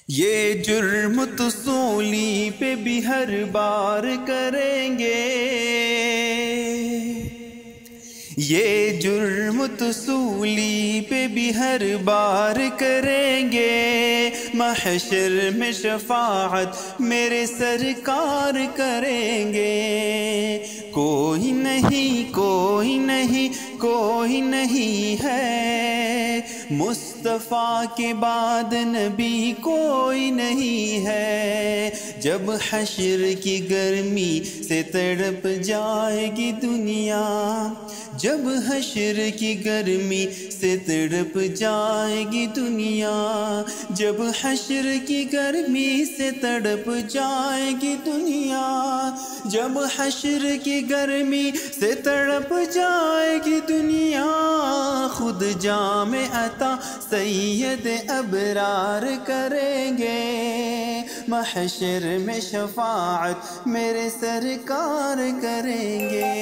یہ جرم تو سولی پہ بھی ہر بار کریں گے، یہ جرم تو سولی پہ بھی ہر بار کریں گے، محشر میں شفاعت میرے سرکار کریں گے۔ کوئی نہیں کوئی نہیں کوئی نہیں ہے، مصطفیٰ کے بعد نبی کوئی نہیں ہے۔ جب حشر کی گرمی سے تڑپ جائے گی دنیا، جب حشر کی گرمی سے تڑپ جائے گی دنیا، جب حشر کی گرمی سے تڑپ جائے گی دنیا، جب حشر کی گرمی سے تڑپ جائے گی دنیا، خود جام عطا سید ابرار کریں گے، محشر میں شفاعت میرے سرکار کریں گے۔